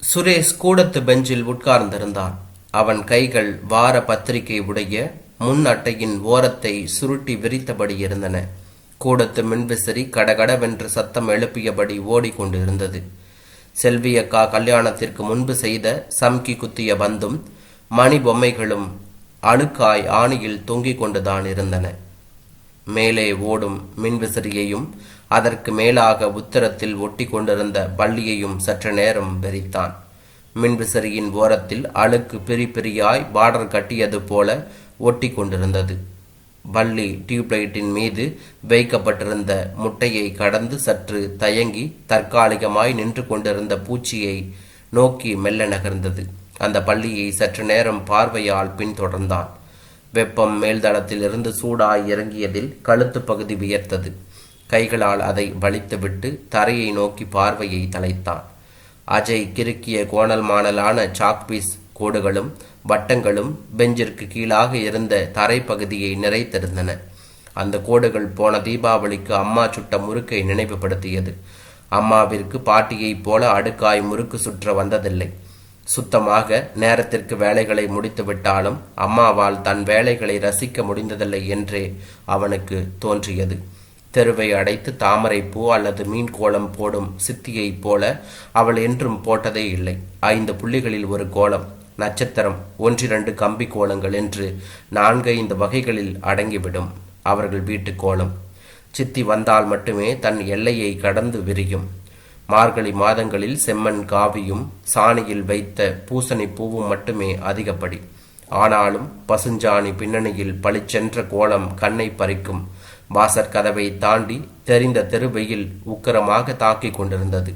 சுரேஷ் கூடத்து பெஞ்சில் உட்கார்ந்திருந்தான். அவன் கைகள் வார பத்திரிகை உடைய முன் அட்டையின் ஓரத்தை சுருட்டி விரித்தபடி இருந்தன. கூடத்து மின்விசிறி கடகடவென்று சத்தம் எழுப்பியபடி ஓடிக்கொண்டிருந்தது. செல்வி அக்கா கல்யாணத்திற்கு முன்பு செய்த சம்கி குத்திய பந்தும் மணி பொம்மைகளும் அழுக்காய் ஆணியில் தொங்கிக் கொண்டுதான் இருந்தன. மேலே ஓடும் மின்விசிறியையும் அதற்கு மேலாக உத்தரத்தில் ஒட்டி கொண்டிருந்த பள்ளியையும் சற்று நேரம் வெறித்தான். மின்விசிறியின் ஓரத்தில் அழுக்கு பிரியாய் பார்டர் கட்டியது போல ஒட்டி கொண்டிருந்தது. பள்ளி டியூப்லைட்டின் மீது வைக்கப்பட்டிருந்த முட்டையை கடந்து சற்று தயங்கி தற்காலிகமாய் நின்று கொண்டிருந்த பூச்சியை நோக்கி மெல்ல நகர்ந்தது. அந்த பள்ளியை சற்று நேரம் பார்வையால் பின்தொடர்ந்தான். வெப்பம் மேல்தளத்திலிருந்து சூடாய் இறங்கியதில் கழுத்து பகுதி வியர்த்தது. கைகளால் அதை வலித்துவிட்டு தரையை நோக்கி பார்வையை தலைத்தான். அஜய் கிறுக்கிய கோணல் மாணலான சாக்பீஸ் கோடுகளும் வட்டங்களும் பெஞ்சிற்கு கீழாக இருந்த தரைப்பகுதியை நிறைத்திருந்தன. அந்த கோடுகள் போன தீபாவளிக்கு அம்மா சுட்ட முறுக்கை நினைவுபடுத்தியது. அம்மாவிற்கு பாட்டியைப் போல அடுக்காய் முறுக்கு சுற்ற வந்ததில்லை. சுத்தமாக நேரத்திற்கு வேலைகளை முடித்துவிட்டாலும் அம்மாவால் தன் வேலைகளை ரசிக்க முடிந்ததில்லை என்றே அவனுக்கு தோன்றியது. தெருவை அடைத்து தாமரை பூ அல்லது மீன் கோலம் போடும் சித்தியைப் போல அவள் என்றும் போட்டதே இல்லை. 5 புள்ளிகளில் ஒரு கோலம், நட்சத்திரம், 1-2 கம்பி கோலங்கள் என்று 4-5 வகைகளில் அடங்கிவிடும் அவர்கள் வீட்டு கோலம். சித்தி வந்தால் மட்டுமே தன் எல்லையை கடந்து விரியும். மார்கழி மாதங்களில் செம்மண் காவியும் சாணியில் வைத்த பூசணி பூவும் மட்டுமே அதிகப்படி. ஆனாலும் பசுஞ்சாணி பின்னணியில் பளிச்சென்ற கோலம் கண்ணை பறிக்கும். வாசற் கதவை தாண்டி தெரிந்த தெருவெயில் உக்கரமாக தாக்கிக் கொண்டிருந்தது.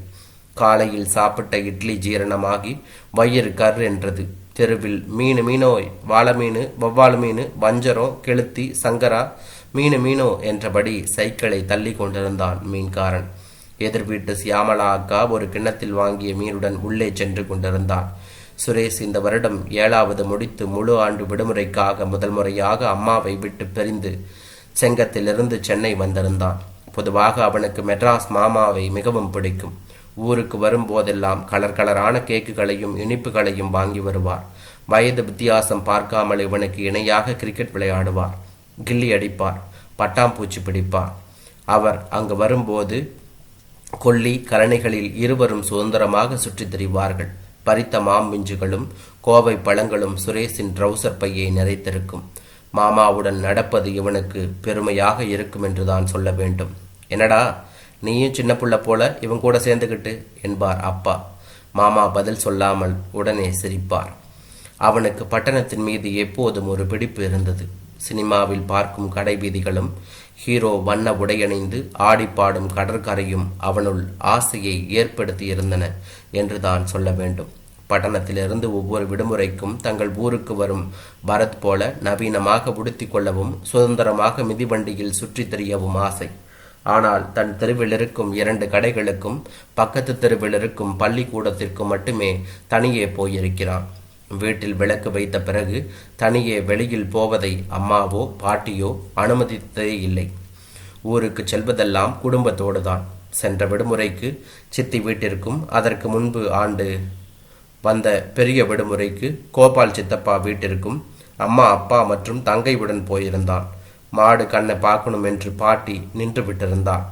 காலையில் சாப்பிட்ட இட்லி ஜீரணமாகி வயிறு கர் என்றது. தெருவில் மீனோ வாழமீனு வவ்வாலு மீனு வஞ்சரம் கெளுத்தி சங்கரா மீனோ என்றபடி சைக்கிளை தள்ளி கொண்டிருந்தான் மீன்காரன். எதிர் வீட்டு சியாமலா அக்கா ஒரு கிண்ணத்தில் வாங்கிய மீனுடன் உள்ளே சென்று கொண்டிருந்தாள். சுரேஷ் இந்த வருடம் 7வது முடித்து முழு ஆண்டு விடுமுறைக்காக முதல் முறையாக அம்மாவை விட்டு பிரிந்து செங்கத்திலிருந்து சென்னை வந்திருந்தான். பொதுவாக அவனுக்கு மெட்ராஸ் மாமாவை மிகவும் பிடிக்கும். ஊருக்கு வரும்போதெல்லாம் கலரான கேக்குகளையும் இனிப்புகளையும் வாங்கி வருவார். வயது வித்தியாசம் பார்க்காமல் இவனுக்கு இணையாக கிரிக்கெட் விளையாடுவார், கில்லி அடிப்பார், பட்டாம்பூச்சி பிடிப்பார். அவர் அங்கு வரும்போது கொல்லி கரணைகளில் இருவரும் சுதந்திரமாக சுற்றித் திரிவார்கள். பறித்த மாம்பிஞ்சுகளும் கோவை பழங்களும் சுரேஷின் ட்ரௌசர் பையை நிறைத்திருக்கும். மாமாவுடன் நடப்பது இவனுக்கு பெருமையாக இருக்கும் என்றுதான் சொல்ல வேண்டும். என்னடா நீயும் சின்ன புள்ள போல இவன் கூட சேர்ந்துக்கிட்டு என்பார் அப்பா. மாமா பதில் சொல்லாமல் உடனே சிரிப்பார். அவனுக்கு பட்டணத்தின் மீது எப்போதும் ஒரு பிடிப்பு இருந்தது. சினிமாவில் பார்க்கும் கடை வீதிகளும் ஹீரோ வண்ண உடையணிந்து ஆடிப்பாடும் கடற்கரையும் அவனுள் ஆசையை ஏற்படுத்தியிருந்தன என்றுதான் சொல்ல வேண்டும். பட்டணத்திலிருந்து ஒவ்வொரு விடுமுறைக்கும் தங்கள் ஊருக்கு வரும் பரத் போல நவீனமாக உடுத்தி கொள்ளவும் சுதந்திரமாக மிதிவண்டியில் சுற்றி தெரியவும் ஆசை. ஆனால் தன் தெருவில் இருக்கும் 2 கடைகளுக்கும் பக்கத்து தெருவில் இருக்கும் பள்ளிக்கூடத்திற்கும் மட்டுமே தனியே போயிருக்கிறான். வீட்டில் விளக்கு வைத்த பிறகு தனியே வெளியில் போவதை அம்மாவோ பாட்டியோ அனுமதித்ததே இல்லை. ஊருக்கு செல்வதெல்லாம் குடும்பத்தோடு தான். சென்ற விடுமுறைக்கு சித்தி வீட்டிற்கும் அதற்கு முன்பு ஆண்டு வந்த பெரிய விடுமுறைக்கு கோபால் சித்தப்பா வீட்டிற்கும் அம்மா அப்பா மற்றும் தங்கையுடன் போயிருந்தான். மாடு கண்ணை பார்க்கணும் என்று பாட்டி நின்று விட்டிருந்தாள்.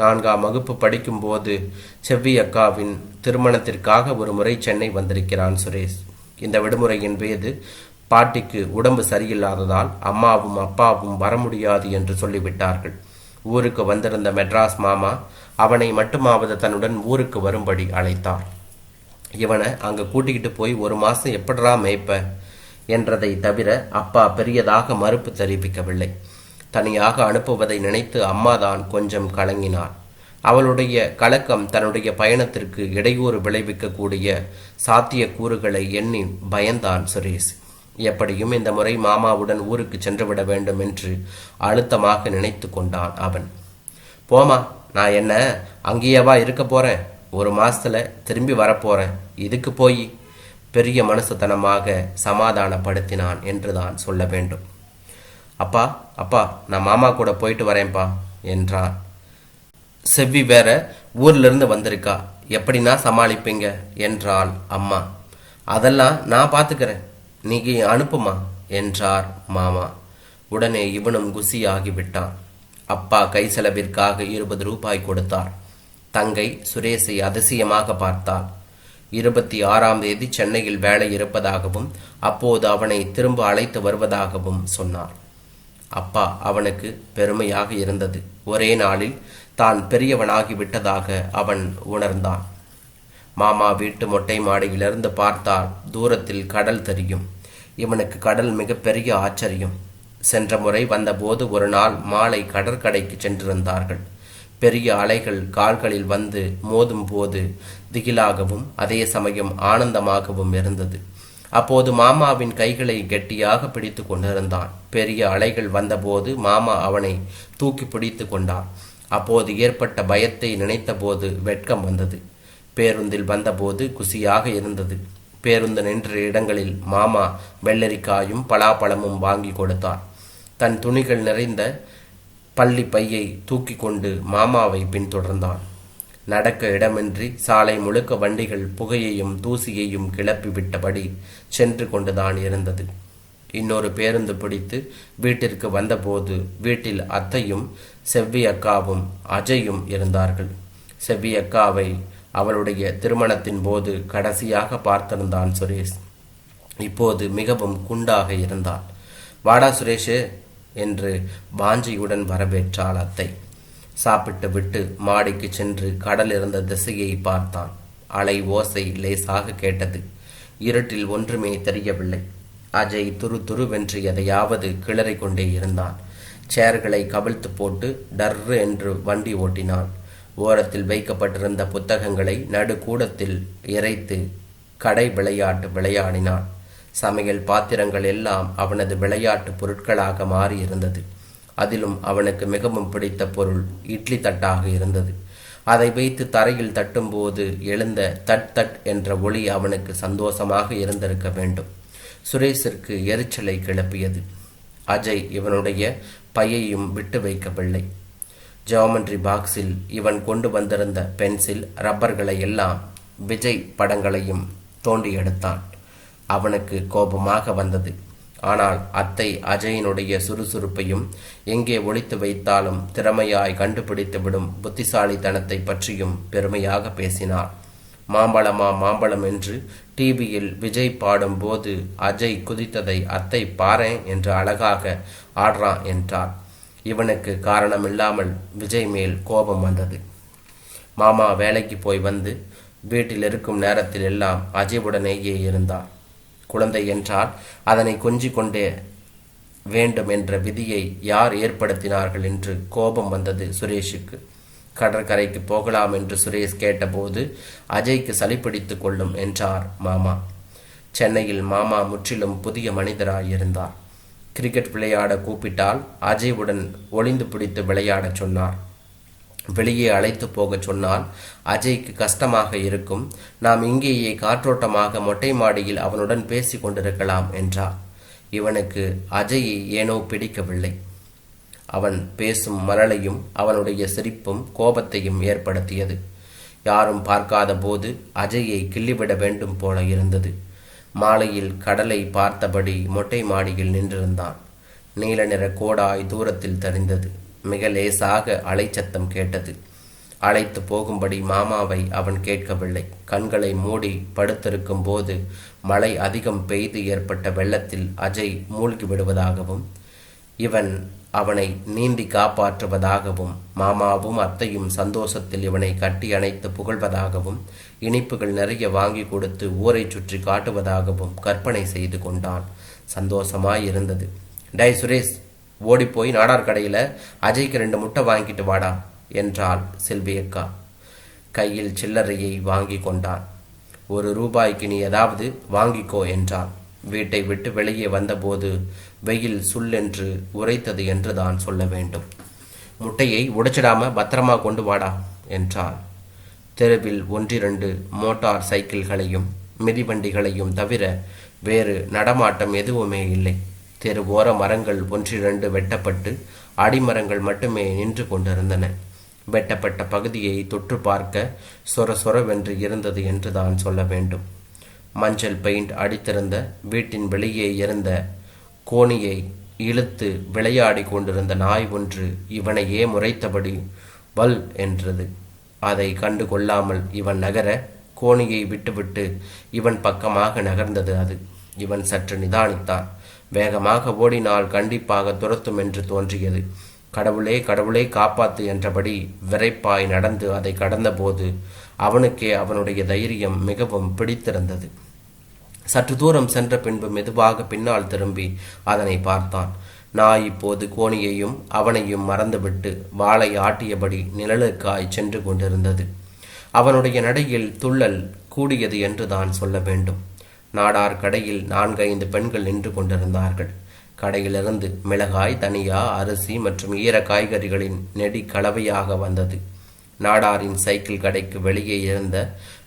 4ஆம் வகுப்பு படிக்கும்போது செவ்வி அக்காவின் திருமணத்திற்காக ஒரு முறை சென்னை வந்திருக்கிறான் சுரேஷ். இந்த விடுமுறையின் போது பாட்டிக்கு உடம்பு சரியில்லாததால் அம்மாவும் அப்பாவும் வர முடியாது என்று சொல்லிவிட்டார்கள். ஊருக்கு வந்திருந்த மெட்ராஸ் மாமா அவனை மட்டுமாவது தன்னுடன் ஊருக்கு வரும்படி அழைத்தார். இவனை அங்கே கூட்டிக்கிட்டு போய் 1 மாதம் எப்படா மேய்ப்ப என்றதை தவிர அப்பா பெரியதாக மறுப்பு தெரிவிக்கவில்லை. தனியாக அனுப்புவதை நினைத்து அம்மாதான் கொஞ்சம் கலங்கினார். அவளுடைய கலக்கம் தன்னுடைய பயணத்திற்கு இடையூறு விளைவிக்கக்கூடிய சாத்திய கூறுகளை எண்ணி பயந்தான் சுரேஷ். எப்படியும் இந்த முறை மாமாவுடன் ஊருக்கு சென்றுவிட வேண்டும் என்று அழுத்தமாக நினைத்து கொண்டான் அவன். போமா, நான் என்ன அங்கேயேவா இருக்க போறேன்? 1 மாசத்துல திரும்பி வரப்போறேன். இதுக்கு போய் பெரிய மனசுத்தனமாக சமாதானப்படுத்தினான் என்றுதான் சொல்ல வேண்டும். அப்பா அப்பா நான் மாமா கூட போயிட்டு வரேன்ப்பா என்றான். செவ்வி வேற ஊர்ல இருந்து வந்திருக்கா, எப்படின்னா சமாளிப்பீங்க என்றாள் அம்மா. அதெல்லாம் நான் பார்த்துக்கிறேன், நீங்க அனுப்புமா என்றார் மாமா. உடனே இவனும் குசியாகிவிட்டான். அப்பா கை செலவிற்காக 20 ரூபாய் கொடுத்தார். தங்கை சுரேஷை அதிசயமாக பார்த்தாள். 26ஆம் தேதி சென்னையில் வேலை இருப்பதாகவும் அப்போது அவனை திரும்ப அழைத்து வருவதாகவும் சொன்னார். அப்பா அவனுக்கு பெருமையாக இருந்தது. ஒரே நாளில் தான் பெரியவனாகி விட்டதாக அவன் உணர்ந்தான். மாமா வீட்டு மொட்டை மாடியிலிருந்து பார்த்தால் தூரத்தில் கடல் தெரியும். இவனுக்கு கடல் மிகப்பெரிய ஆச்சரியம். சென்ற முறை வந்தபோது ஒரு நாள் மாலை கடற்கரைக்கு சென்றிருந்தார்கள். பெரிய அலைகள் கால்களில் வந்து மோதும் போது திகிலாகவும் அதே சமயம் ஆனந்தமாகவும் இருந்தது. அப்போது மாமாவின் கைகளை கெட்டியாக பிடித்து கொண்டிருந்தான். பெரிய அலைகள் வந்தபோது மாமா அவனை தூக்கி பிடித்து கொண்டான். அப்போது ஏற்பட்ட பயத்தை நினைத்தபோது வெட்கம் வந்தது. பேருந்தில் வந்தபோது குசியாக இருந்தது. பேருந்து நின்ற இடங்களில் மாமா வெள்ளரிக்காயும் பலாப்பழமும் வாங்கி கொடுத்தார். தன் துணிகள் நிறைந்த பள்ளி பையை தூக்கி கொண்டு மாமாவை பின்தொடர்ந்தான். நடக்க இடமின்றி சாலை முழுக்க வண்டிகள் புகையையும் தூசியையும் கிளப்பி விட்டபடி சென்று கொண்டுதான் இருந்தது. இன்னொரு பேருந்து பிடித்து வீட்டிற்கு வந்தபோது வீட்டில் அத்தையும் செவ்வி அக்காவும் அஜயும் இருந்தார்கள். செவ்வி அக்காவை அவளுடைய திருமணத்தின் போது கடைசியாக பார்த்திருந்தான் சுரேஷ். இப்போது மிகவும் குண்டாக இருந்தாள். வாடா சுரேஷு என்று வாஞ்சியுடன் வரவேற்றாள் அத்தை. சாப்பிட்டு விட்டு மாடிக்கு சென்று கடல் இருந்த திசையை பார்த்தான். அலை ஓசை லேசாக கேட்டது. இருட்டில் ஒன்றுமே தெரியவில்லை. அஜய் துருவென்று எதையாவது கிளறி கொண்டே இருந்தான். சேர்களை கவிழ்த்து போட்டு டர்ரு என்று வண்டி ஓட்டினான். ஓரத்தில் வைக்கப்பட்டிருந்த புத்தகங்களை நடுக்கூடத்தில் இறைத்து கடை விளையாட்டு விளையாடினான். சமையல் பாத்திரங்கள் எல்லாம் அவனது விளையாட்டு பொருட்களாக மாறி இருந்தது. அதிலும் அவனுக்கு மிகவும் பிடித்த பொருள் இட்லி தட்டாக இருந்தது. அதை வைத்து தரையில் தட்டும்போது எழுந்த தட் தட் என்ற ஒளி அவனுக்கு சந்தோஷமாக இருந்திருக்க வேண்டும். சுரேஷிற்கு எரிச்சலை கிளப்பியது. அஜய் இவனுடைய பையையும் விட்டு வைக்கவில்லை. ஜியாமெட்ரி பாக்ஸில் இவன் கொண்டு வந்திருந்த பென்சில் ரப்பர்களை எல்லாம் விஜய் படங்களையும் தோண்டி எடுத்தான். அவனுக்கு கோபமாக வந்தது. ஆனால் அத்தை அஜயினுடைய சுறுசுறுப்பையும் எங்கே ஒளித்து வைத்தாலும் திறமையாய் கண்டுபிடித்து விடும் புத்திசாலித்தனத்தை பற்றியும் பெருமையாக பேசினார். மாம்பழமா மாம்பழம் என்று டிவியில் விஜய் பாடும் போது அஜய் குதித்ததை அத்தை பாரேன் என்று அழகாக ஆடுறான் என்றார். இவனுக்கு காரணமில்லாமல் விஜய் மேல் கோபம் வந்தது. மாமா வேலைக்கு போய் வந்து வீட்டில் இருக்கும் நேரத்தில் எல்லாம் அஜய்வுடனேயே இருந்தார். குழந்தை என்றால் அதனை கொஞ்சிக் கொண்டே வேண்டும் என்ற விதியை யார் ஏற்படுத்தினார்கள் என்று கோபம் வந்தது சுரேஷுக்கு. கடற்கரைக்கு போகலாம் என்று சுரேஷ் கேட்டபோது அஜய்க்கு சளிப்பிடித்து கொள்ளும் என்றார் மாமா. சென்னையில் மாமா முற்றிலும் புதிய மனிதராயிருந்தார். கிரிக்கெட் விளையாட கூப்பிட்டால் அஜய்வுடன் ஒளிந்து பிடித்து விளையாடச் சொன்னார். வெளியே அழைத்து போகச் சொன்னால் அஜய்க்கு கஷ்டமாக இருக்கும். நாம் இங்கேயே காற்றோட்டமாக மொட்டை மாடியில் அவனுடன் பேசி கொண்டிருக்கலாம் என்றார். இவனுக்கு அஜயை ஏனோ பிடிக்கவில்லை. அவன் பேசும் மரளையும் அவனுடைய சிரிப்பும் கோபத்தையும் ஏற்படுத்தியது. யாரும் பார்க்காத போது அஜயை கிள்ளிவிட வேண்டும் போல இருந்தது. மாலையில் கடலை பார்த்தபடி மொட்டை மாடியில் நின்றிருந்தான். நீல நிற கோடாய் தூரத்தில் தெரிந்தது. மிக லேசாக அலைச்சத்தம் கேட்டது. அழைத்து போகும்படி மாமாவை அவன் கேட்கவில்லை. கண்களை மூடி படுத்திருக்கும் போது மழை அதிகம் பெய்து ஏற்பட்ட வெள்ளத்தில் அஜய் மூழ்கி விடுவதாகவும் இவன் அவனை நீந்தி காப்பாற்றுவதாகவும் மாமாவும் அத்தையும் சந்தோஷத்தில் இவனை கட்டி அணைத்து புகழ்வதாகவும் இனிப்புகள் நிறைய வாங்கி கொடுத்து ஊரை சுற்றி காட்டுவதாகவும் கற்பனை செய்து கொண்டான். சந்தோஷமாயிருந்தது. டை சுரேஷ், ஓடிப்போய் நாடார் கடையில் அஜய்க்கு 2 முட்டை வாங்கிட்டு வாடா என்றாள் செல்வியக்கா. கையில் சில்லறையை வாங்கி கொண்டான். 1 ரூபாய்க்கு நீ ஏதாவது வாங்கிக்கோ என்றான். வீட்டை விட்டு வெளியே வந்தபோது வெயில் சுல்லென்று உரைத்தது என்று தான் சொல்ல வேண்டும். முட்டையை உடைச்சிடாம பத்திரமா கொண்டு வாடா என்றாள். தெருவில் 1-2 மோட்டார் சைக்கிள்களையும் மிதிவண்டிகளையும் தவிர வேறு நடமாட்டம் எதுவுமே இல்லை. தெரு ஓர மரங்கள் 1-2 வெட்டப்பட்டு அடிமரங்கள் மட்டுமே நின்று கொண்டிருந்தன. வெட்டப்பட்ட பகுதியை தொற்று பார்க்க சொர சொரவென்று இருந்தது என்று தான் சொல்ல வேண்டும். மஞ்சள் பெயிண்ட் அடித்திருந்த வீட்டின் வெளியே இருந்த கோணியை இழுத்து விளையாடி கொண்டிருந்த நாய் ஒன்று இவனையே முறைத்தபடி வல் என்றது. அதை கண்டு கொள்ளாமல் இவன் நகர கோணியை விட்டுவிட்டு இவன் பக்கமாக நகர்ந்தது அது. இவன் சற்று நிதானித்தான். வேகமாக ஓடினால் கண்டிப்பாக துரத்தும் என்று தோன்றியது. கடவுளே கடவுளே காப்பாத்து என்றபடி விரைப்பாய் நடந்து அதை கடந்தபோது அவனுக்கே அவனுடைய தைரியம் மிகவும் பிடித்திருந்தது. சற்று தூரம் சென்ற பின்பு மெதுவாக பின்னால் திரும்பி அதனை பார்த்தான். நாய் இப்போது கோணியையும் அவனையும் மறந்துவிட்டு வாளை ஆட்டியபடி நிழலுக்காய் சென்று கொண்டிருந்தது. அவனுடைய நடையில் துள்ளல் கூடியது என்று தான் சொல்ல வேண்டும். நாடார் கடையில் 4-5 பெண்கள் நின்று கொண்டிருந்தார்கள். கடையிலிருந்து மிளகாய், தனியா, அரிசி மற்றும் ஈர காய்கறிகளின் நெடி கலவையாக வந்தது. நாடாரின் சைக்கிள் கடைக்கு வெளியே இருந்த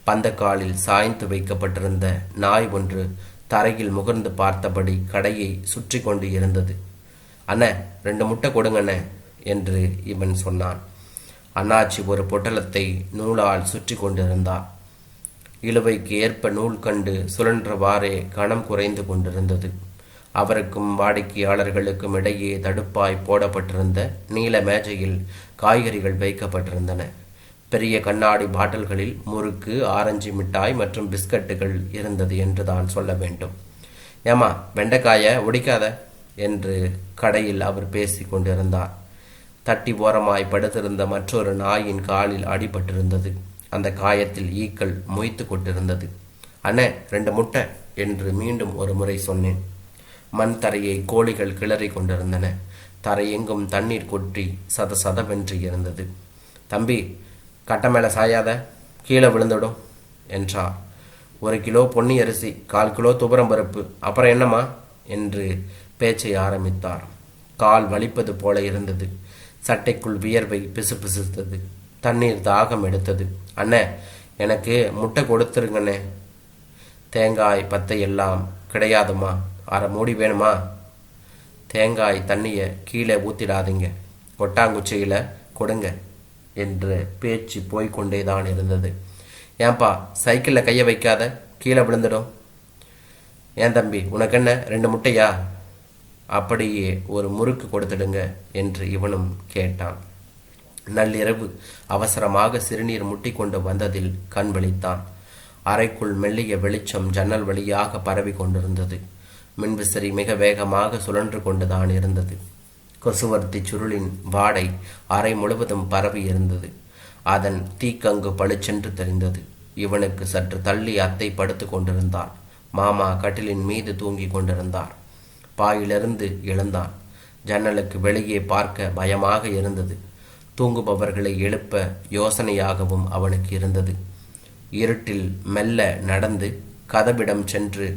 பந்தக்காலில் சாய்ந்து வைக்கப்பட்டிருந்த நாய் ஒன்று தரையில் முகர்ந்து பார்த்தபடி கடையை சுற்றி கொண்டு இருந்தது. அண்ணே, 2 முட்டை கொடுங்கண்ணே என்று இவன் சொன்னான். அண்ணாச்சி ஒரு பொட்டலத்தை நூலால் சுற்றி கொண்டிருந்தார். இழுவைக்கு ஏற்ப நூல் கண்டு சுழன்றவாறே கணம் குறைந்து கொண்டிருந்தது. அவருக்கும் வாடிக்கையாளர்களுக்கும் இடையே தடுப்பாய் போடப்பட்டிருந்த நீல மேஜையில் காய்கறிகள் வைக்கப்பட்டிருந்தன. பெரிய கண்ணாடி பாட்டில்களில் முறுக்கு, ஆரஞ்சு மிட்டாய் மற்றும் பிஸ்கட்டுகள் இருந்தது என்று தான் சொல்ல வேண்டும். ஏமா, வெண்டைக்காயை ஒடிக்காத என்று கடையில் அவர் பேசி கொண்டிருந்தார். தட்டி ஓரமாய் படுத்திருந்த மற்றொரு நாயின் காலில் அடிபட்டிருந்தது. அந்த காயத்தில் ஈக்கள் மொய்த்து கொண்டிருந்தது. அண்ணே, 2 முட்டை என்று மீண்டும் ஒரு முறை சொன்னேன். மண் தரையை கோழிகள் கிளறி கொண்டிருந்தன. தரையெங்கும் தண்ணீர் கொட்டி சதவென்று இருந்தது. தம்பி, கட்டை மேலே சாயாத, கீழே விழுந்துடும் என்றார். 1 கிலோ பொன்னி அரிசி, 1/4 கிலோ துவரம் பருப்பு, அப்புறம் என்னம்மா என்று பேச்சை ஆரம்பித்தார். கால் வலிப்பது போல இருந்தது. சட்டைக்குள் வியர்வை பிசுபிசுத்தது. தண்ணீர் தாகம் எடுத்தது. அண்ணே, எனக்கு முட்டை கொடுத்துருங்கண்ணே. தேங்காய் பத்தை எல்லாம் கிடையாதுமா, 1/2 மூடி வேணுமா? தேங்காய் தண்ணியை கீழே ஊற்றிடாதீங்க, கொட்டாங்குச்சியில் கொடுங்க என்று பேச்சு போய்கொண்டேதான் இருந்தது. ஏன்பா, சைக்கிளில் கையை வைக்காத, கீழே விழுந்துடும். ஏன் தம்பி, உனக்கு என்ன 2 முட்டையா? அப்படியே ஒரு முறுக்கு கொடுத்துடுங்க என்று இவனும் கேட்டான். நள்ளிரவு அவசரமாக சிறுநீர் முட்டி கொண்டு வந்ததில் கண் விழித்தான். அறைக்குள் மெல்லிய வெளிச்சம் ஜன்னல் வழியாக பரவி கொண்டிருந்தது. மின்விசிறி மிக வேகமாக சுழன்று கொண்டுதான் இருந்தது. கொசுவர்த்தி சுருளின் வாடை அறை முழுவதும் பரவி இருந்தது. அதன் தீக்கங்கு பளிச்சென்று தெரிந்தது. இவனுக்கு சற்று தள்ளி அத்தை படுத்து கொண்டிருந்தாள். மாமா கட்டிலின் மீது தூங்கி கொண்டிருந்தார். பாயிலிருந்து எழுந்தான். ஜன்னலுக்கு வெளியே பார்க்க பயமாக இருந்தது. தூங்குபவர்களை எழுப்ப யோசனையாகவும் அவனுக்கு இருந்தது. இருட்டில் மெல்ல நடந்து கதவிடம் சென்று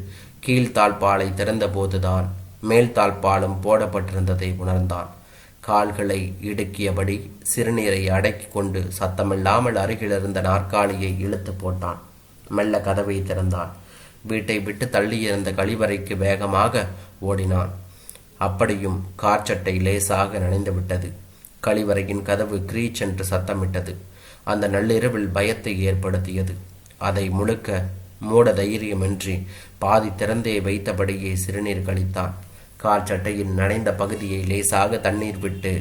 கீழ்த்தாழ்பாலை திறந்தபோதுதான் மேல்தாழ்பாலும் போடப்பட்டிருந்ததை உணர்ந்தான். கால்களை இடுக்கியபடி சிறுநீரை அடக்கி கொண்டு சத்தமில்லாமல் அருகிலிருந்த நாற்காலியை இழுத்து போட்டான். மெல்ல கதவை திறந்தான். வீட்டை விட்டு தள்ளியிருந்த கழிவறைக்கு வேகமாக ஓடினான். அப்படியும் கார்ச்சட்டை லேசாக நனைந்துவிட்டது. கழிவறையின் கதவு கிரீச் என்று சத்தமிட்டது. அந்த நள்ளிரவில் பயத்தை ஏற்படுத்தியது. அதை முழுக்க மூட தைரியமின்றி பாதி திறந்தே வைத்தபடியே சிறுநீர் கழித்தான். கார்ச்சட்டையின் நனைந்த பகுதியை லேசாக தண்ணீர் விட்டு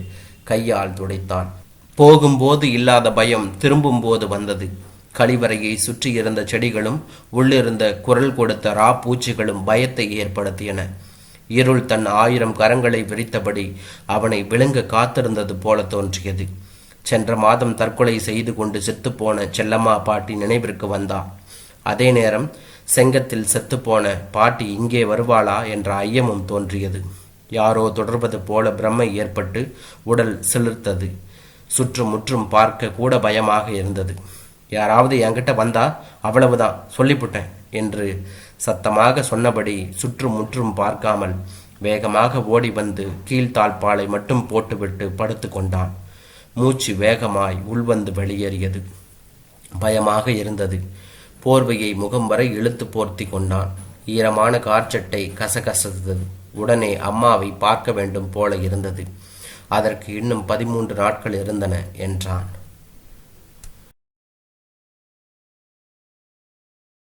கையால் துடைத்தான். போகும்போது இல்லாத பயம் திரும்பும்போது வந்தது. கழிவறையை சுற்றியிருந்த செடிகளும் உள்ளிருந்த குரல் கொடுத்த பூச்சிகளும் பயத்தை ஏற்படுத்தியன. இருள் தன் 1000 கரங்களை விரித்தபடி அவனை விழுங்க காத்திருந்தது போல தோன்றியது. சென்ற மாதம் தற்கொலை செய்து கொண்டு செத்துப்போன செல்லம்மா பாட்டி நினைவிற்கு வந்தார். அதே நேரம் செங்கத்தில் செத்துப்போன பாட்டி இங்கே வருவாளா என்ற ஐயமும் தோன்றியது. யாரோ தொடர்வது போல பிரமை ஏற்பட்டு உடல் சிலிர்த்தது. சுற்றுமுற்றும் பார்க்க கூட பயமாக இருந்தது. யாராவது என்கிட்ட வந்தா அவ்வளவுதான், சொல்லிவிட்டேன் என்று சத்தமாக சொன்னபடி சுற்றுமுற்றும் பார்க்காமல் வேகமாக ஓடி வந்து கீழ்த்தாழ்பாலை மட்டும் போட்டுவிட்டு படுத்து கொண்டான். மூச்சு வேகமாய் உள்வந்து வெளியேறியது. பயமாக இருந்தது. போர்வையை முகம் வரை இழுத்து போர்த்தி கொண்டான். ஈரமான கார்ச்சட்டை கசகசத்தது. உடனே அம்மாவை பார்க்க வேண்டும் போல இருந்தது. அதற்கு இன்னும் 13 நாட்கள் இருந்தன என்றான்.